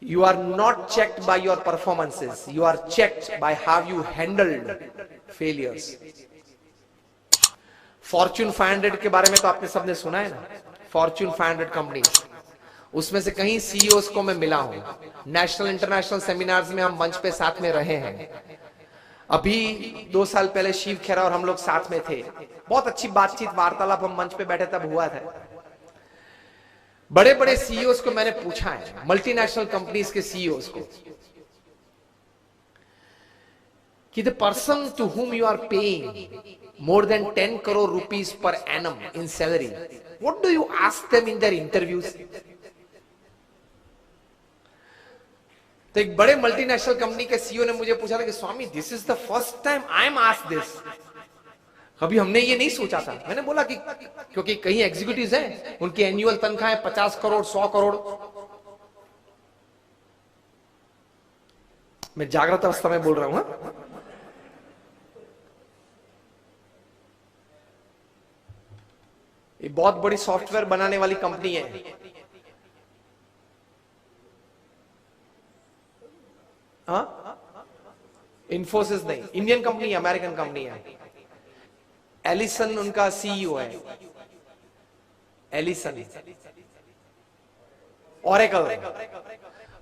You are not checked by your performances. You are checked by how you handled failures. Fortune 500 के बारे में तो आपने सबने सुना है ना, Fortune 500 कंपनी, उसमें से कहीं सीईओस को मैं मिला हूं। नेशनल इंटरनेशनल सेमिनार्स में हम मंच पे साथ में रहे हैं। अभी 2 साल पहले शिव खेरा और हम लोग साथ में थे। बहुत अच्छी बातचीत, वार्तालाप हम मंच पे बैठे तब हुआ था। बड़े बड़े सीईओस को मैंने पूछा है, मल्टीनेशनल कंपनीज के सीईओस को, कि the person to whom you are paying more than 10 crore rupees per annum in salary, what do you ask them in their interviews? तो एक बड़े मल्टीनेशनल कंपनी के सीईओ ने मुझे पूछा था कि Swami, this is the first time I am asked this. कभी हमने ये नहीं सोचा था। मैंने बोला कि क्योंकि कहीं एग्जीक्यूटिव्स हैं, उनकी एनुअल तनख्वाह है 50 करोड़ 100 करोड़। मैं जागृत अवस्था में बोल रहा हूं। ये बहुत बड़ी सॉफ्टवेयर बनाने वाली कंपनी है। इन्फोसिस नहीं, इंडियन कंपनी है, अमेरिकन कंपनी है। एलिसन उनका सीईओ है, एलिसन।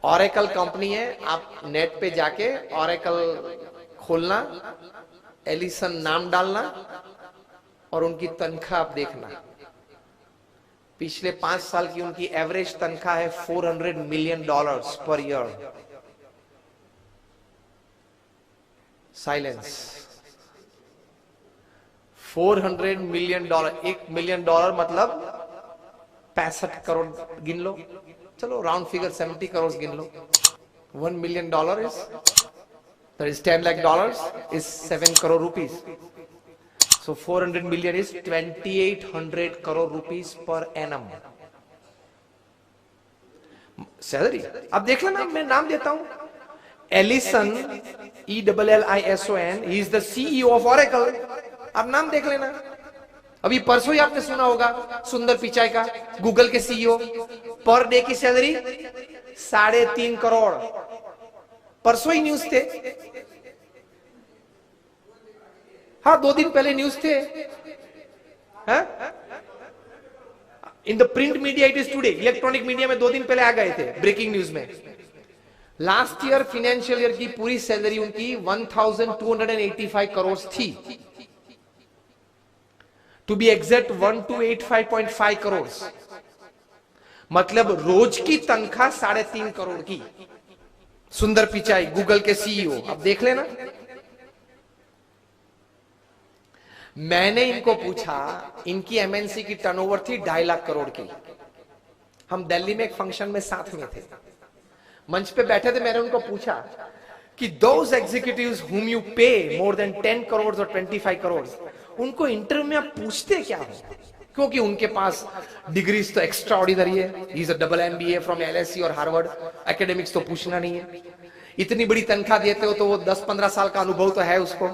ऑरेकल कंपनी है। आप नेट पे जाके ऑरेकल खोलना, एलिसन नाम डालना और उनकी तनख्वाह आप देखना। पिछले 5 साल की उनकी एवरेज तनख्वाह है $400 million per year. Silence. $400 million, $1 million मतलब 65 करोड़ गिन लो, चलो राउंड फिगर 70 करोड़ गिन लो। $1 million is, that is $10 lakh is 7 crore rupees. So 400 million is 2800 crore rupees per annum salary. अब देख लेना, मैं नाम देता हूं, Allison, ELLISON, he is the CEO of Oracle। आप नाम देख लेना। अभी परसों ही आपने सुना होगा सुंदर पिचाई का, गूगल के सीईओ, पर डे की सैलरी 3.5 करोड़। परसों ही न्यूज थे। हाँ, 2 दिन पहले न्यूज थे। In the print media it is today, electronic media में 2 दिन पहले आ गए थे ब्रेकिंग न्यूज में। लास्ट ईयर फाइनेंशियल ईयर की पूरी सैलरी उनकी 1285 करोड़ थी। टू बी एग्जैक्ट 1285.5 करोड़, मतलब रोज की तनख्वाह 3.5 करोड़ की। सुंदर पिचाई, गूगल के सीईओ। अब देख लेना। मैंने इनको पूछा, इनकी एमएनसी की टर्नओवर थी 2.5 लाख करोड़ की। हम दिल्ली में एक फंक्शन में साथ में थे, मंच पे बैठे थे। मैंने उनको पूछा कि दोज एग्जीक्यूटिव्स हुम यू पे मोर देन 10 करोड़ और 25 करोड़, उनको इंटरव्यू में आप पूछते क्या हो? क्योंकि उनके पास डिग्रीज तो एक्स्ट्रा ऑर्डिनरी है। He is a double MBA from LSE और हार्वर्ड। एकेडमिक्स तो पूछना नहीं है। इतनी बड़ी तनख्वाह देते हो तो वो 10-15 साल का अनुभव तो है उसको।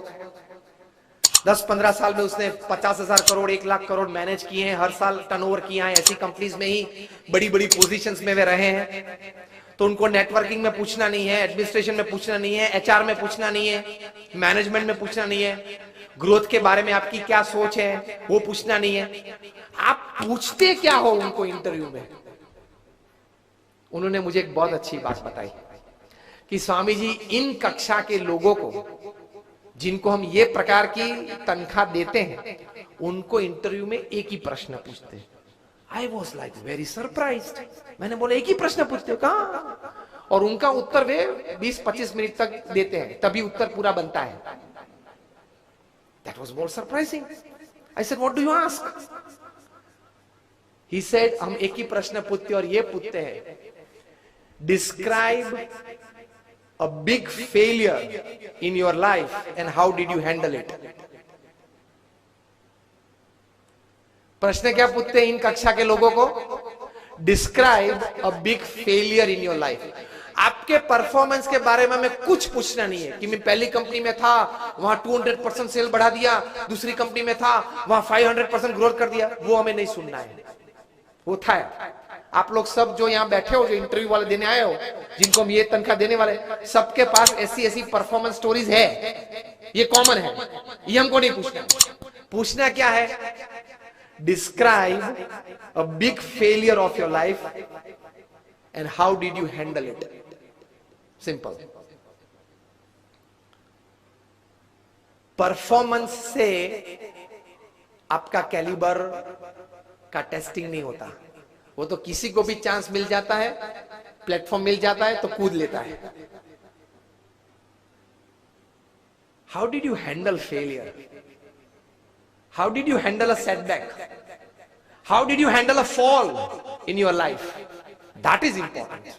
10-15 साल में उसने 50,000 करोड़ 1 लाख करोड़ मैनेज किए हैं, हर साल टर्नओवर किया है। ऐसी कंपनीज में ही बड़ी बड़ी पोजीशंस में वे रहे हैं। तो उनको नेटवर्किंग में पूछना नहीं है, एडमिनिस्ट्रेशन में पूछना नहीं है, HR में पूछना नहीं है, मैनेजमेंट में पूछना नहीं है, ग्रोथ के बारे में आपकी क्या सोच है वो पूछना नहीं है। आप पूछते क्या हो उनको इंटरव्यू में? उन्होंने मुझे एक बहुत अच्छी बात बताई कि स्वामी जी, इन कक्षा के लोगों को, जिनको हम ये प्रकार की तनख्वाह देते हैं, उनको इंटरव्यू में एक ही प्रश्न पूछते हैं। I was like very surprised. मैंने बोला, एक ही प्रश्न पूछते हो? कहा? और उनका उत्तर वे 20-25 मिनट तक देते हैं, तभी उत्तर पूरा बनता है। That was more surprising. I said, what do you ask? He said, हम एक ही प्रश्न पूछते और ये पूछते हैं, describe a big failure in your life and how did you handle it? प्रश्न क्या पूछते हैं इन कक्षा के लोगों को? Describe a big failure in your life. आपके परफॉर्मेंस के बारे में हमें कुछ पूछना नहीं है कि मैं पहली कंपनी में था, वहां 200% सेल बढ़ा दिया, दूसरी कंपनी में था, वहां 500% ग्रोथ कर दिया। वो हमें नहीं सुनना है। वो था आप लोग सब जो यहां बैठे हो, जो इंटरव्यू वाले देने आए हो, जिनको हम ये तनख्वाह देने वाले, सबके पास ऐसी ऐसी परफॉर्मेंस स्टोरीज है, ये कॉमन है, ये हमको नहीं पूछना। पूछना क्या है? Describe a big failure of your life and how did you handle it. Simple. Performance से आपका कैलिबर का टेस्टिंग नहीं होता। वो तो किसी को भी चांस मिल जाता है, प्लेटफॉर्म मिल जाता है तो कूद लेता है। How did you handle failure? How did you handle a setback? How did you handle a fall in your life? That is important.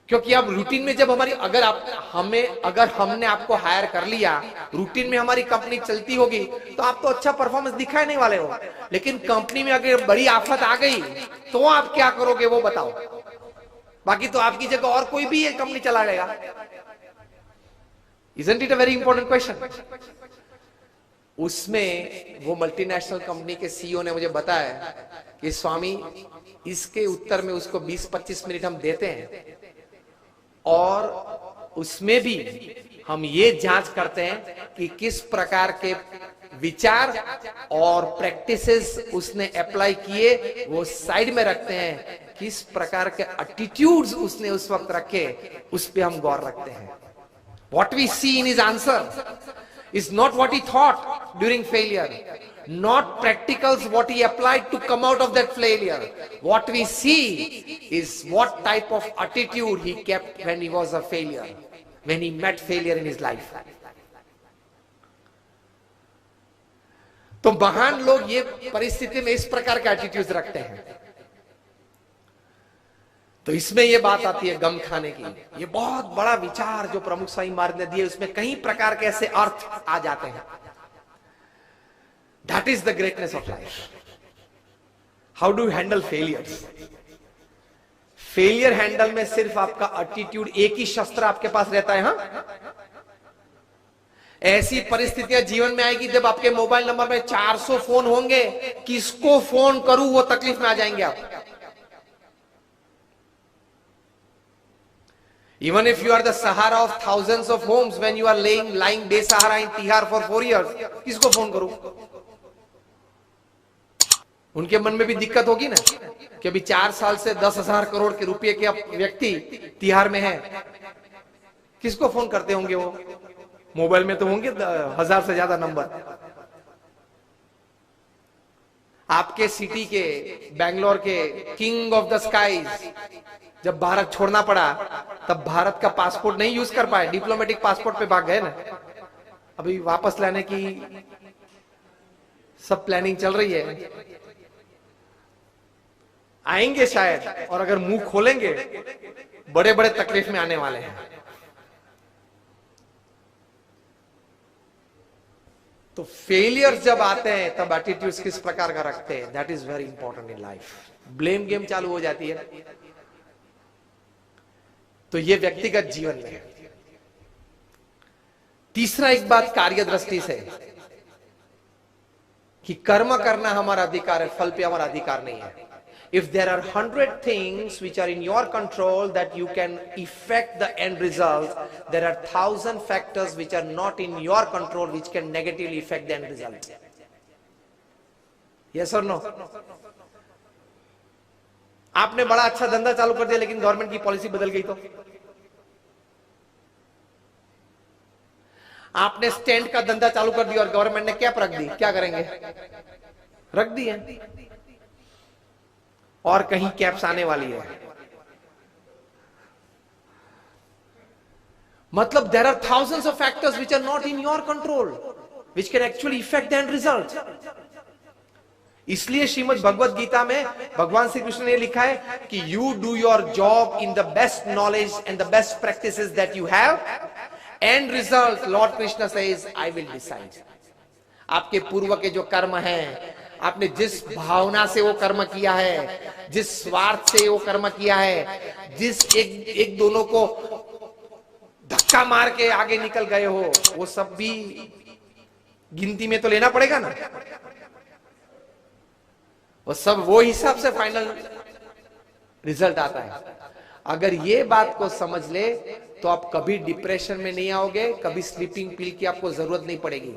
क्योंकि अब रूटीन में जब हमारी, अगर हमने आपको हायर कर लिया, रूटीन में हमारी कंपनी चलती होगी, तो आप तो अच्छा परफॉर्मेंस दिखाए नहीं वाले हो। लेकिन कंपनी में अगर बड़ी आफत आ गई तो आप क्या करोगे वो बताओ। बाकी तो आपकी जगह और कोई भी ये कंपनी चला लेगा। Isn't it a very important question? उसमें वो मल्टीनेशनल कंपनी के सीईओ ने मुझे बताया कि स्वामी, इसके उत्तर में उसको 20-25 मिनट हम देते हैं और उसमें भी हम ये जांच करते हैं कि किस प्रकार के विचार और प्रैक्टिसेस उसने अप्लाई किए, वो साइड में रखते हैं। किस प्रकार के एटीट्यूड्स उसने उस वक्त रखे, उस पे हम गौर रखते हैं। What we see in his answer is not what he thought during failure, not practicals what he applied to come out of that failure. What we see is what type of attitude he kept when he was a failure, when he met failure in his life. तो महान लोग ये परिस्थिति में इस प्रकार के attitudes रखते हैं। तो इसमें ये बात आती है गम खाने की। ये बहुत बड़ा विचार जो प्रमुख स्वामी महाराज ने दिए, उसमें कई प्रकार के ऐसे अर्थ आ जाते हैं। That is the greatness of life. How do you handle failures? Failure handle में सिर्फ आपका एटीट्यूड, एक ही शस्त्र आपके पास रहता है। हाँ, ऐसी परिस्थितियां जीवन में आएगी जब आपके मोबाइल नंबर में 400 फोन होंगे, किसको फोन करूं वो तकलीफ में आ जाएंगे आप। Even if you are the Sahara of thousands of homes, when you are lying day Sahara in Tihar for 4 years, किसको फोन करूं? उनके मन में भी दिक्कत होगी ना कि अभी 4 साल से 10,000 करोड़ के रुपए के व्यक्ति तिहाड़ में है, किसको फोन करते होंगे वो? मोबाइल में तो होंगे 1000 से ज्यादा नंबर। आपके सिटी के, बैंगलोर के किंग ऑफ द स्काईज जब भारत छोड़ना पड़ा, तब भारत का पासपोर्ट नहीं यूज कर पाए, डिप्लोमेटिक पासपोर्ट पे भाग गए ना। अभी वापस लाने की सब प्लानिंग चल रही है, आएंगे शायद, और अगर मुंह खोलेंगे बड़े बड़े तकलीफ में आने वाले हैं। तो फेलियर्स जब आते हैं तब एटीट्यूड्स किस प्रकार का रखते हैं, that is very important in life. Blame game चालू हो जाती है। तो ये व्यक्तिगत जीवन में है। तीसरा एक बात कार्य दृष्टि से, कि कर्म करना हमारा अधिकार है, फल पे हमारा अधिकार नहीं है। If there are 100 things which are in your control that you can affect the end result, there are 1,000 factors which are not in your control which can negatively affect the end result. Yes or no? आपने बड़ा अच्छा धंधा चालू कर दिया लेकिन government की policy बदल गई तो? आपने स्टैंड का धंधा चालू कर दिया और गवर्नमेंट ने कैप रख दी, क्या करेंगे? रख दी है, और कहीं कैप्स आने वाली है। मतलब there are thousands of factors which are not in your control which can actually affect the end result. इसलिए श्रीमद् भगवद गीता में भगवान श्री कृष्ण ने लिखा है कि you do your job in the best knowledge and the best practices that you have, and result Lord Krishna says I will decide. आपके पूर्व के जो कर्म हैं, आपने जिस भावना से वो कर्म किया है, जिस स्वार्थ से वो कर्म किया है, जिस एक दोनों को धक्का मार के आगे निकल गए हो, वो सब भी गिनती में तो लेना पड़ेगा ना। वो सब वो हिसाब से फाइनल रिजल्ट आता है। अगर ये बात को समझ ले तो आप कभी डिप्रेशन में नहीं आओगे, कभी स्लीपिंग पिल की आपको जरूरत नहीं पड़ेगी।